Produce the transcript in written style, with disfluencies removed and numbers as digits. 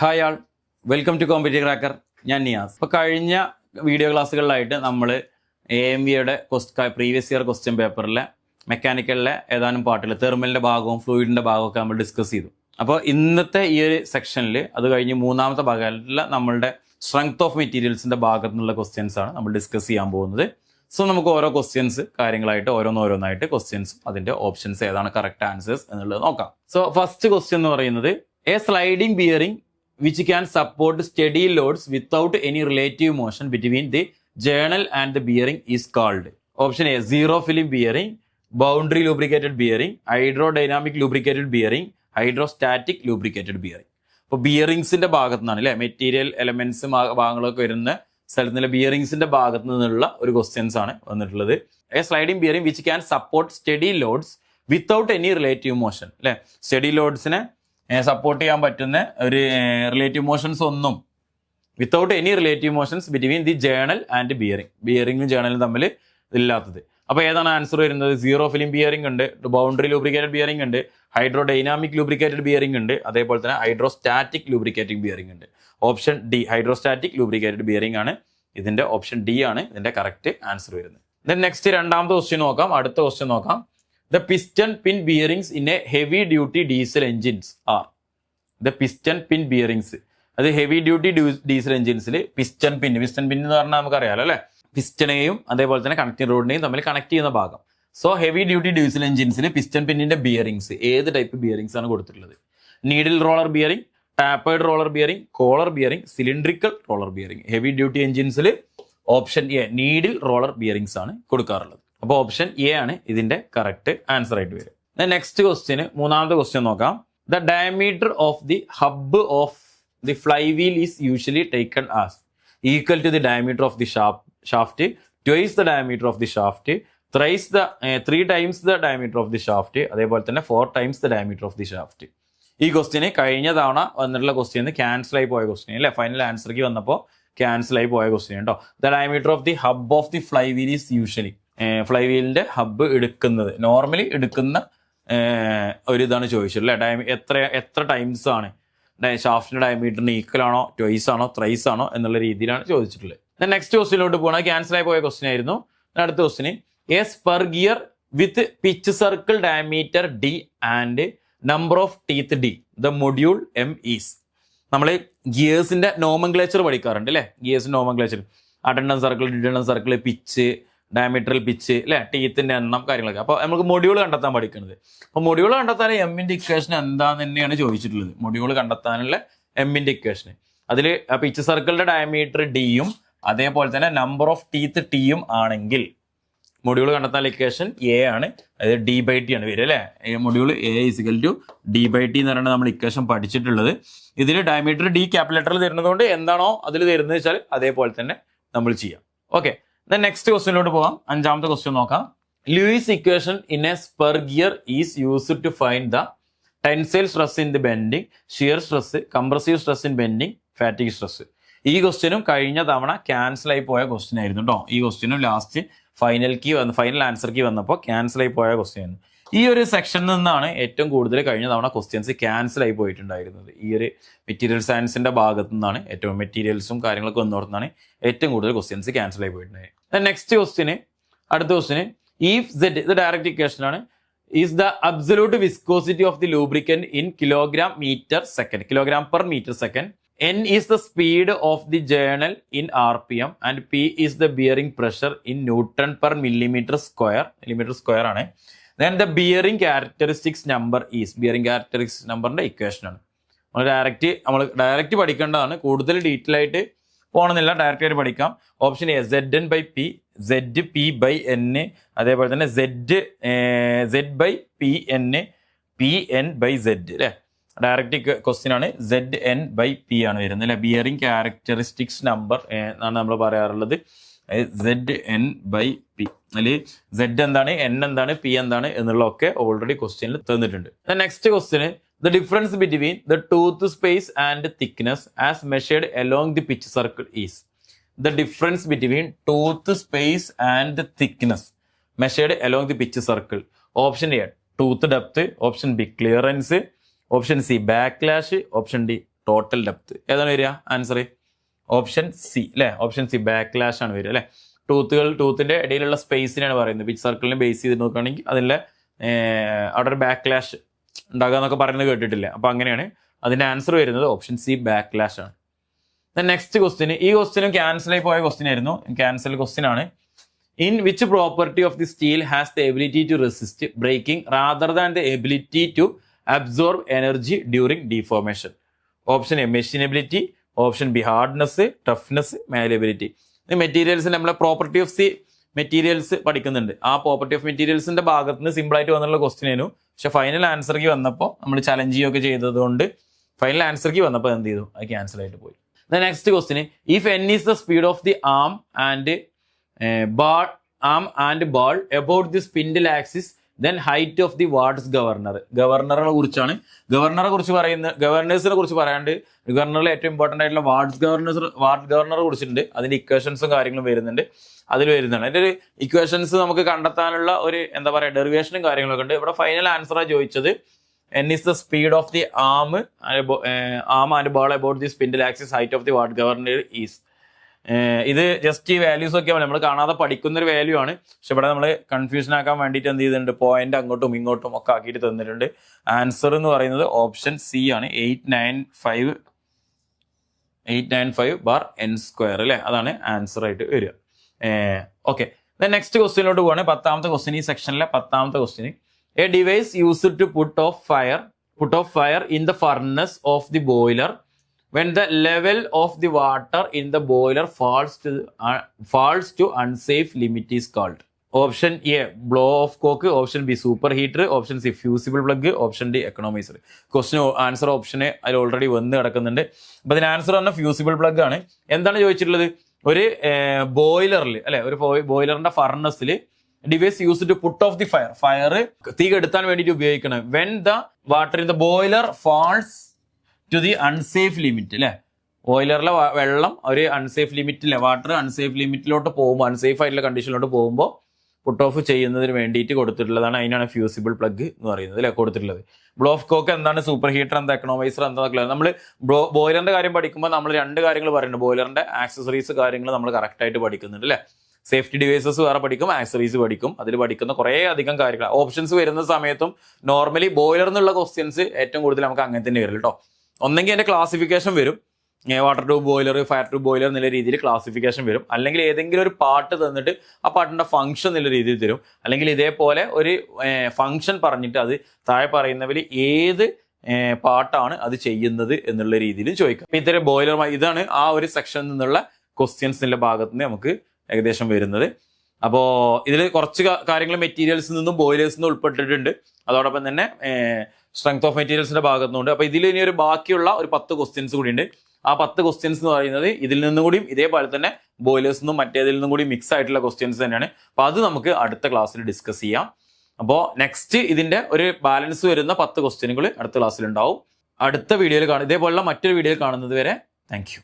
Hi all, welcome to competitive cracker. ഞാൻ നിയാസ്. ഇപ്പോൾ കഴിഞ്ഞ വീഡിയോ ക്ലാസ്സുകളിലായിട്ട് നമ്മൾ AMVയുടെ പ്രീവിയസ് ഇയർ ക്വസ്റ്റ്യൻ പേപ്പറിലെ മെക്കാനിക്കലിലെ ഏതാനും പാർട്ടിൽ തെർമലിൻ്റെ ഭാഗവും ഫ്ലൂയിഡിൻ്റെ ഭാഗവും ഒക്കെ നമ്മൾ ഡിസ്കസ് ചെയ്തു. അപ്പോൾ ഇന്നത്തെ ഈ ഒരു സെക്ഷനിൽ അത് കഴിഞ്ഞ് മൂന്നാമത്തെ ഭാഗത്തിൽ നമ്മളുടെ സ്ട്രെങ്ത് ഓഫ് മെറ്റീരിയൽസിൻ്റെ ഭാഗത്തു നിന്നുള്ള ക്വസ്റ്റ്യൻസ് ആണ് നമ്മൾ ഡിസ്കസ് ചെയ്യാൻ പോകുന്നത്. സോ നമുക്ക് ഓരോ ക്വസ്റ്റ്യൻസ് കാര്യങ്ങളായിട്ട് ഓരോന്നോരോന്നായിട്ട് ക്വസ്റ്റ്യൻസും അതിൻ്റെ ഓപ്ഷൻസ് ഏതാണ് കറക്റ്റ് ആൻസേഴ്സ് എന്നുള്ളത് നോക്കാം. സോ ഫസ്റ്റ് ക്വസ്റ്റ്യൻ എന്ന് പറയുന്നത് A sliding bearing which can support steady loads without any relative motion between the journal and the bearing is called. Option A, zero film bearing, boundary lubricated bearing, hydrodynamic lubricated bearing, hydrostatic lubricated bearing. ഇപ്പോൾ ബിയറിങ്സിന്റെ ഭാഗത്തു നിന്നാണ് അല്ലെ material elements ഭാഗങ്ങളൊക്കെ വരുന്ന സ്ഥലത്തിലെ ബിയറിങ്സിന്റെ ഭാഗത്തു നിന്നുള്ള ഒരു questions ആണ് വന്നിട്ടുള്ളത്. A sliding bearing which can support steady loads without any relative motion അല്ലെ സ്റ്റഡി ലോഡ്സിനെ സപ്പോർട്ട് ചെയ്യാൻ പറ്റുന്ന ഒരു റിലേറ്റീവ് മോഷൻസ് ഒന്നും without any relative motions between the journal and ബിയറിംഗും ജേണലും തമ്മിൽ ഇല്ലാത്തത്. അപ്പോൾ ഏതാണ് ആൻസർ വരുന്നത്? സീറോ ഫിലിം ബിയറിംഗ് ഉണ്ട്, ബൗണ്ടറി ലൂബ്രിക്കേറ്റഡ് ബിയറിംഗ് ഉണ്ട്, ഹൈഡ്രോഡൈനാമിക് ലൂബ്രിക്കേറ്റഡ് ബിയറിംഗ് ഉണ്ട്, അതേപോലെ തന്നെ ഹൈഡ്രോസ്റ്റാറ്റിക് ലൂബ്രിക്കേറ്റിംഗ് ബിയറിംഗ് ഉണ്ട്. Option D hydrostatic lubricated bearing ആണ് ഇതിന്റെ ഓപ്ഷൻ ഡി ആണ് ഇതിന്റെ കറക്റ്റ് ആൻസർ വരുന്നത്. ദെൻ നെക്സ്റ്റ് രണ്ടാമത്തെ ക്വസ്റ്റ്യൻ നോക്കാം. അടുത്ത ക്വസ്റ്റ്യൻ നോക്കാം. The piston pin bearings in a heavy duty diesel engines are the piston pin bearings. അത് ഹെവി ഡ്യൂട്ടി ഡീസൽ എഞ്ചിൻസിൽ പിസ്റ്റൺ പിൻ എന്ന് പറഞ്ഞാൽ നമുക്കറിയാലോ അല്ലെ, പിസ്റ്റനെയും അതേപോലെ തന്നെ കണക്റ്റിംഗ് റോഡിനെയും തമ്മിൽ കണക്ട് ചെയ്യുന്ന ഭാഗം. സോ ഹെവി ഡ്യൂട്ടി ഡീസൽ എഞ്ചിൻസിൽ പിസ്റ്റൺ പിന്നിന്റെ ബിയറിങ്സ് ഏത് ടൈപ്പ് ബിയറിങ്സ് ആണ് കൊടുത്തിട്ടുള്ളത്? Needle roller bearing, tapered roller bearing, collar bearing, cylindrical roller bearing. Heavy duty എഞ്ചിൻസിൽ option A needle roller bearings ആണ് കൊടുക്കാറുള്ളത്. അപ്പോൾ ഓപ്ഷൻ എ ആണ് ഇതിന്റെ കറക്റ്റ് ആൻസർ ആയിട്ട് വരും. നെക്സ്റ്റ് ക്വസ്റ്റ്യന് മൂന്നാമത്തെ ക്വസ്റ്റ്യൻ നോക്കാം. The diameter of the hub of the fly wheel is usually taken as equal to the diameter of the shaft, twice the diameter of the shaft, three times the diameter of the shaft, അതേപോലെ തന്നെ 4 times the diameter of the shaft. ഈ question കഴിഞ്ഞ തവണ വന്നിട്ടുള്ള question cancel ആയി പോയ question അല്ലെ, final ആൻസർക്ക് വന്നപ്പോൾ ക്യാൻസൽ ആയി പോയ ക്വസ്റ്റ്യൻ കേട്ടോ. The diameter of the hub of the fly wheel is usually fly വീലിന്റെ ഹബ്ബ് എടുക്കുന്നത് നോർമലി എടുക്കുന്ന ഒരു ഇതാണ് ചോദിച്ചത് അല്ലെ. എത്ര ടൈംസ് ആണ് ഷാഫ്റ്റിന്റെ ഡയമീറ്ററിന് ഈക്വൽ ആണോ, ട്വൈസ് ആണോ, ത്രൈസ് ആണോ എന്നുള്ള രീതിയിലാണ് ചോദിച്ചിട്ടുള്ളത്. നെക്സ്റ്റ് ക്വസ്റ്റിലോട്ട് പോകണം. ക്യാൻസൽ ആയി പോയ ക്വസ്റ്റ്യൻ ആയിരുന്നു. അടുത്ത ക്വസ്റ്റിന് a spur gear with pitch circle diameter D and number of teeth D, the module M is. നമ്മൾ ഗിയേഴ്സിന്റെ നോമൻക്ലേച്ചർ പഠിക്കാറുണ്ട് അല്ലെ. ഗിയേഴ്സിന്റെ nomenclature addendum circle, dedendum circle, pitch, diametral pitch അല്ലെ, ടീത്തിന്റെ എണ്ണം കാര്യങ്ങളൊക്കെ. അപ്പോൾ നമുക്ക് മൊഡ്യൂൾ കണ്ടെത്താൻ പഠിക്കുന്നത്. അപ്പോൾ മൊഡ്യൂൾ കണ്ടെത്താൻ എമ്മിന്റെ ഇക്വേഷൻ എന്താന്ന് തന്നെയാണ് ചോദിച്ചിട്ടുള്ളത്. മൊഡ്യൂൾ കണ്ടെത്താനുള്ള എമ്മിന്റെ ഇക്വേഷൻ അതിൽ പിച്ച് സർക്കിളിന്റെ ഡയമീറ്റർ ഡിയും അതേപോലെ തന്നെ നമ്പർ ഓഫ് ടീത്ത് ടിയും ആണെങ്കിൽ മൊഡ്യൂൾ കണ്ടെത്താനുള്ള ഇക്വേഷൻ എ ആണ്. അതായത് ഡി ബൈ ടി ആണ് വരിക അല്ലെ. Module a is equal to D by T എന്ന് പറയുന്നത് നമ്മൾ ഇക്വേഷൻ പഠിച്ചിട്ടുള്ളത്. ഇതിൽ ഡയമീറ്റർ ഡി ക്യാപിറ്റൽ ലെറ്ററിൽ തരുന്നതുകൊണ്ട് എന്താണോ അതിൽ തരുന്നത് വെച്ചാൽ അതേപോലെ തന്നെ നമ്മൾ ചെയ്യാം. ഓക്കെ, നെക്സ്റ്റ് ക്വസ്റ്റ്യനിലോട്ട് പോകാം. അഞ്ചാമത്തെ ക്വസ്റ്റ്യൻ നോക്കാം. Lewis equation in a spur gear is used to find the tensile stress in the bending, shear stress, compressive stress in bending, fatigue stress. ഈ ക്വസ്റ്റ്യനും കഴിഞ്ഞ തവണ ക്യാൻസൽ ആയി പോയ ക്വസ്റ്റ്യൻ ആയിരുന്നു കേട്ടോ. ഈ ക്വസ്റ്റ്യനും ലാസ്റ്റ് ഫൈനൽ ആൻസർ കീ വന്നപ്പോൾ ക്യാൻസൽ ആയി പോയ ക്വസ്റ്റ്യൻ ആയിരുന്നു. ഈ ഒരു സെക്ഷനിൽ നിന്നാണ് ഏറ്റവും കൂടുതൽ കഴിഞ്ഞ തവണ ക്വസ്റ്റ്യൻസ് ക്യാൻസൽ ആയി പോയിട്ടുണ്ടായിരുന്നത്. ഈ ഒരു മെറ്റീരിയൽ സയൻസിന്റെ ഭാഗത്തു നിന്നാണ് ഏറ്റവും മെറ്റീരിയൽസും കാര്യങ്ങളൊക്കെ വന്നോടത്താണ് ഏറ്റവും കൂടുതൽ ക്വസ്റ്റ്യൻസ് ക്യാൻസൽ ആയി പോയിട്ടുണ്ടായത്. നെക്സ്റ്റ് ക്വസ്റ്റ്യന് അടുത്ത ക്വസ്റ്റ്യന് ഇഫ് സെഡ് ഇത് ഡയറക്റ്റ് ഇക്വേഷൻ ആണ്. Is the absolute viscosity of the lubricant in kilogram per metre second. N is the speed of the journal in RPM and P is the bearing pressure in Newton per millimeter square ആണ്. Then the bearing characteristics number is നമ്പറിന്റെ equation ആണ്. നമ്മൾ direct പഠിക്കേണ്ടതാണ്. കൂടുതൽ detail ആയിട്ട് പോകണമെന്നില്ല, direct ആയിട്ട് പഠിക്കാം. Option A ZN by P, ZP by N, അതേപോലെ തന്നെ Z by PN, PN by Z അല്ലെ. ഡയറക്റ്റ് ക്വസ്റ്റ്യൻ ആണ്. ZN ബൈ പി ആണ് വരുന്നത് അല്ലെ. ബിയറിംഗ് ക്യാരക്ടറിസ്റ്റിക്സ് നമ്പർ എന്നാണ് നമ്മൾ പറയാറുള്ളത്. ZN by P. അതിൽ Z എന്താണ്, N എന്താണ്, P എന്താണ് എന്നുള്ളതൊക്കെ ഓൾറെഡി ക്വസ്റ്റ്യനിൽ തന്നിട്ടുണ്ട്. Next question the difference between the tooth space and thickness as measured along the pitch circle is. The difference between tooth space and thickness measured along the pitch circle. Option A tooth depth, option B clearance, option C backlash, option D total depth. ഏതാണ് വരിക answer? Option C അല്ലേ? Option C backlash ആണ് വരിക അല്ലേ? ടൂത്തിന്റെ ഇടയിലുള്ള സ്പേസിനാണ് പറയുന്നത്. Pitch സർക്കിളിനെ base ചെയ്ത് നോക്കുകയാണെങ്കിൽ അതിലെ അവിടെ ഒരു ബാക്ക്ലാഷ് ഉണ്ടാകുക എന്നൊക്കെ പറയുന്നത് കേട്ടിട്ടില്ല. അപ്പോൾ അങ്ങനെയാണ് അതിന്റെ ആൻസർ വരുന്നത് ഓപ്ഷൻ സി ബാക്ക്ലാഷ് ആണ്. നെക്സ്റ്റ് ക്വസ്റ്റ്യൻ, ഈ ക്വസ്റ്റ്യനും ക്യാൻസൽ ആയി പോയ ക്വസ്റ്റ്യൻ ആയിരുന്നു, ക്യാൻസൽ ക്വസ്റ്റ്യൻ ആണ്. In which property of the steel has the ability to resist breaking rather than the ability to absorb energy during deformation? Option A machinability, option B hardness, toughness, malleability. ഇത് materials നമ്മളെ property of the materials പഠിക്കുന്നുണ്ട്. ആ property of മെറ്റീരിയൽസിന്റെ ഭാഗത്ത് നിന്ന് simple ആയിട്ട് വന്നുള്ള question ആയിരുന്നു. പക്ഷെ final ആൻസർക്ക് വന്നപ്പോൾ നമ്മൾ ചലഞ്ച് ചെയ്യുകയൊക്കെ ചെയ്തത് കൊണ്ട് ഫൈനൽ ആൻസർക്ക് വന്നപ്പോൾ എന്ത് ചെയ്തു? അത് ക്യാൻസൽ ആയിട്ട് പോയി. Next question, if n is the speed of the arm and ball about the spindle axis, then height of the Watt's governor. ഗവർണറെ കുറിച്ചാണ്. ഗവർണേഴ്സിനെ കുറിച്ച് പറയാണ്ട് ഗവർണറിൽ ഏറ്റവും ഇമ്പോർട്ടൻ്റ് ആയിട്ടുള്ള വാട്ട് ഗവർണറെ കുറിച്ചിട്ടുണ്ട്. അതിന്റെ ഇക്വേഷൻസും കാര്യങ്ങളും വരുന്നുണ്ട്, അതിൽ വരുന്നതാണ്. അതിന്റെ ഒരു ഇക്വേഷൻസ് നമുക്ക് കണ്ടെത്താനുള്ള ഒരു എന്താ പറയുക ഡെറിവേഷനും കാര്യങ്ങളൊക്കെ ഉണ്ട്. ഇവിടെ ഫൈനൽ ആൻസറാണ് ചോദിച്ചത് n is the speed of the arm and ball about the spindle axis, height of the Watt governor is. ഇത് ജസ്റ്റ് ഈ വാല്യൂസ് ഒക്കെ നമ്മൾ കാണാതെ പഠിക്കുന്ന ഒരു വാല്യൂ ആണ്. പക്ഷെ ഇവിടെ നമ്മൾ കൺഫ്യൂഷൻ ആക്കാൻ വേണ്ടിയിട്ട് എന്ത് ചെയ്തിട്ടുണ്ട്? പോയിന്റ് അങ്ങോട്ടും ഇങ്ങോട്ടും ഒക്കെ ആക്കിയിട്ട് തന്നിട്ടുണ്ട്. ആൻസർ എന്ന് പറയുന്നത് ഓപ്ഷൻ സി ആണ്, 895/n² അല്ലേ? അതാണ് ആൻസർ ആയിട്ട് വരിക. ഓക്കെ, നെക്സ്റ്റ് ക്വസ്റ്റ്യനിലോട്ട് പോവാണ്. 10ാമത്തെ ക്വസ്റ്റ്യൻ, ഈ സെക്ഷനിലെ 10ാമത്തെ question. A device used to put off fire in the furnace of the boiler when the level of the water in the boiler falls to unsafe limit is called. Option A blow off coke, option B superheater, option C fusible plug, option D economizer. Question answer ഓപ്ഷന് അതിൽ already വന്ന് കിടക്കുന്നുണ്ട്. അപ്പൊ അതിന് answer പറഞ്ഞ fusible plug ആണ്. എന്താണ് ചോദിച്ചിട്ടുള്ളത്? ഒരു ബോയിലറിൽ അല്ലെ, ഒരു ബോയിലറിന്റെ ഫർണസിൽ device use to put off the fire തീ കെടുത്താൻ വേണ്ടിയിട്ട് ഉപയോഗിക്കണം. When the water in the boiler falls to the unsafe limit അല്ലെ, ബോയിലറിലെ വെള്ളം ഒരു അൺസേഫ് ലിമിറ്റിലെ വാട്ടർ അൺസേഫ് ലിമിറ്റിലോട്ട് പോകുമ്പോൾ, അൺസേഫ് ആയിട്ടുള്ള കണ്ടീഷനിലോട്ട് പോകുമ്പോൾ പുട്ട് ഓഫ് ചെയ്യുന്നതിന് വേണ്ടിയിട്ട് കൊടുത്തിട്ടുള്ളതാണ്. അതിനാണ് ഫ്യൂസിബിൾ പ്ലഗ് എന്ന് പറയുന്നത് അല്ലെ കൊടുത്തിട്ടുള്ളത്. ബ്ലോ ഓഫ് കോക്ക് എന്താണ്, സൂപ്പർ ഹീറ്റർ എന്താ, എക്കണോമൈസർ എന്താ? നമ്മൾ ബോയിലറിന്റെ കാര്യം പഠിക്കുമ്പോൾ നമ്മൾ രണ്ട് കാര്യങ്ങൾ പറയുന്നുണ്ട്. ബോയിലറിന്റെ ആക്സസറീസ് കാര്യങ്ങൾ നമ്മൾ കറക്റ്റ് ആയിട്ട് പഠിക്കുന്നുണ്ട് അല്ലെ. സേഫ്റ്റി ഡിവൈസസ് വേറെ പഠിക്കും, ആക്സറീസ് പഠിക്കും. അതിൽ പഠിക്കുന്ന കുറേ അധികം കാര്യങ്ങൾ ഓപ്ഷൻസ് വരുന്ന സമയത്തും നോർമലി ബോയിലർ എന്നുള്ള ക്വസ്റ്റ്യൻസ് ഏറ്റവും കൂടുതൽ നമുക്ക് അങ്ങനെ തന്നെ വരും കേട്ടോ. ഒന്നെങ്കിൽ അതിന്റെ ക്ലാസിഫിക്കേഷൻ വരും, water tube boiler, fire tube boiler എന്നുള്ള രീതിയിൽ ക്ലാസിഫിക്കേഷൻ വരും. അല്ലെങ്കിൽ ഏതെങ്കിലും ഒരു പാർട്ട് തന്നിട്ട് ആ പാർട്ടിന്റെ ഫംഗ്ഷൻ എന്നുള്ള രീതിയിൽ തരും. അല്ലെങ്കിൽ ഇതേപോലെ ഒരു ഫംഗ്ഷൻ പറഞ്ഞിട്ട് അത് താഴെ പറയുന്നവർ ഏത് പാർട്ടാണ് അത് ചെയ്യുന്നത് എന്നുള്ള രീതിയിൽ ചോദിക്കാം. അപ്പൊ ഇത്തരം ബോയിലർ, ഇതാണ് ആ ഒരു സെക്ഷനിൽ നിന്നുള്ള ക്വസ്റ്റ്യൻസിന്റെ ഭാഗത്ത് നിന്ന് നമുക്ക് ഏകദേശം വരുന്നത്. അപ്പോൾ ഇതിൽ കുറച്ച് കാര്യങ്ങൾ മെറ്റീരിയൽസിൽ നിന്നും ബോയിലേഴ്സിൽ നിന്നും ഉൾപ്പെട്ടിട്ടുണ്ട്. അതോടൊപ്പം തന്നെ സ്ട്രെങ്ത് ഓഫ് മെറ്റീരിയൽസിന്റെ ഭാഗത്തുനിന്നുണ്ട്. അപ്പോൾ ഇതിൽ ഇനി ഒരു ബാക്കിയുള്ള ഒരു 10 ക്വസ്റ്റ്യൻസ് കൂടി ഉണ്ട്. ആ 10 ക്വസ്റ്റ്യൻസ് എന്ന് പറയുന്നത് ഇതിൽ നിന്നും കൂടിയും ഇതേപോലെ തന്നെ ബോയിലേഴ്സ് നിന്നും മറ്റേതിൽ നിന്നും കൂടി മിക്സ് ആയിട്ടുള്ള ക്വസ്റ്റ്യൻസ് തന്നെയാണ്. അപ്പോൾ അത് നമുക്ക് അടുത്ത ക്ലാസ്സിൽ ഡിസ്കസ് ചെയ്യാം. അപ്പോൾ നെക്സ്റ്റ് ഇതിന്റെ ഒരു ബാലൻസ് വരുന്ന 10 ക്വസ്റ്റ്യനുകൾ അടുത്ത ക്ലാസ്സിൽ ഉണ്ടാവും. അടുത്ത വീഡിയോയിൽ ഇതേപോലുള്ള മറ്റൊരു വീഡിയോയിൽ കാണുന്നത് വരെ താങ്ക് യു.